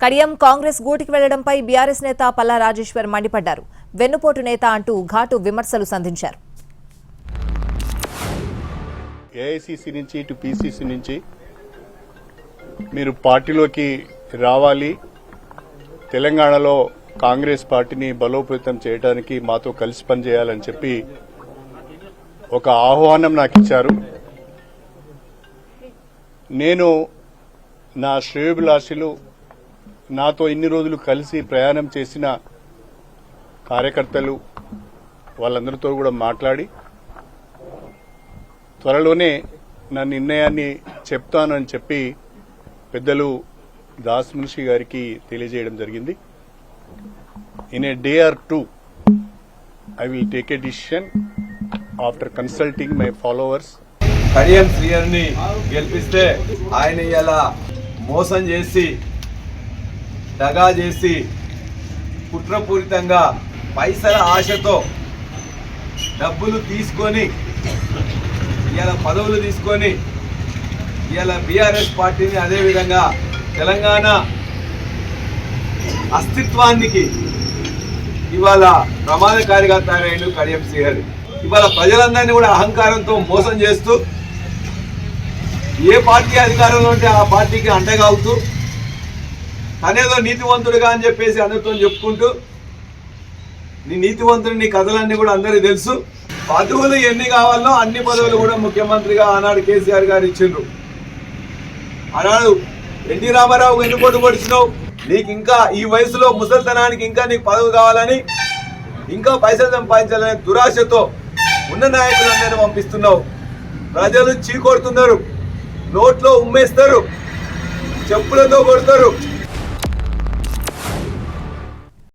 కడియం కాంగ్రెస్ గూటికి వెళ్లడంపై బీఆర్ఎస్ నేత పల్లా రాజేశ్వర్ మండిపడ్డారు. వెన్నుపోటు నేత అంటూ ఘాటు విమర్శలు సంధించారు. ఏఐసీసీ నుంచి ఇటు పీసీసీ నుంచి మీరు పార్టీలోకి రావాలి, తెలంగాణలో కాంగ్రెస్ పార్టీని బలోపేతం చేయడానికి మాతో కలిసి పనిచేయాలని చెప్పి ఒక ఆహ్వానం నాకు ఇచ్చారు. నేను నా శ్రేయోభిలాషులు, నాతో ఇన్ని రోజులు కలిసి ప్రయాణం చేసిన కార్యకర్తలు వాళ్ళందరితో కూడా మాట్లాడి త్వరలోనే నా నిర్ణయాన్ని చెప్తానని చెప్పి పెద్దలు దాస్ మున్షి గారికి తెలియజేయడం జరిగింది. In a day or two I will take a decision after consulting my followers. Kadiyam శ్రీహరిని గెలిపిస్తే ఆయన ఇలా మోసం చేసి దగా చేసి కుట్రపూరితంగా పైసల ఆశతో డబ్బులు తీసుకొని ఇలా పదవులు తీసుకొని ఇలా బీఆర్ఎస్ పార్టీని అదేవిధంగా తెలంగాణ అస్తిత్వానికి ఇవాళ ప్రమాదకారిగా తయారైండు కడియం శ్రీహరి. ఇవాళ ప్రజలందరినీ కూడా అహంకారంతో మోసం చేస్తూ ఏ పార్టీ అధికారంలో ఉంటే ఆ పార్టీకి అంటగాగుతూ తనేదో నీతివంతుడుగా అని చెప్పేసి అందరితో చెప్పుకుంటూ నీ నీతివంతుడు, నీ కథలన్నీ కూడా అందరికీ తెలుసు. పదవులు ఎన్ని కావాలో అన్ని పదవులు కూడా ముఖ్యమంత్రిగా ఆనాడు కేసీఆర్ గారు ఇచ్చిండ్రు. ఆనాడు ఎన్టీ రామారావు ఎన్ని పోటు పొడిచినావు, నీకు ఇంకా ఈ వయసులో ముసలితనానికి ఇంకా నీకు పదవి కావాలని, ఇంకా పైసలు సంపాదించాలనే దురాశతో ఉన్న నాయకులందరినీ పంపిస్తున్నావు. ప్రజలు చీకొడుతున్నారు, నోట్లో ఉమ్మేస్తారు, చెప్పులతో కొడతారు.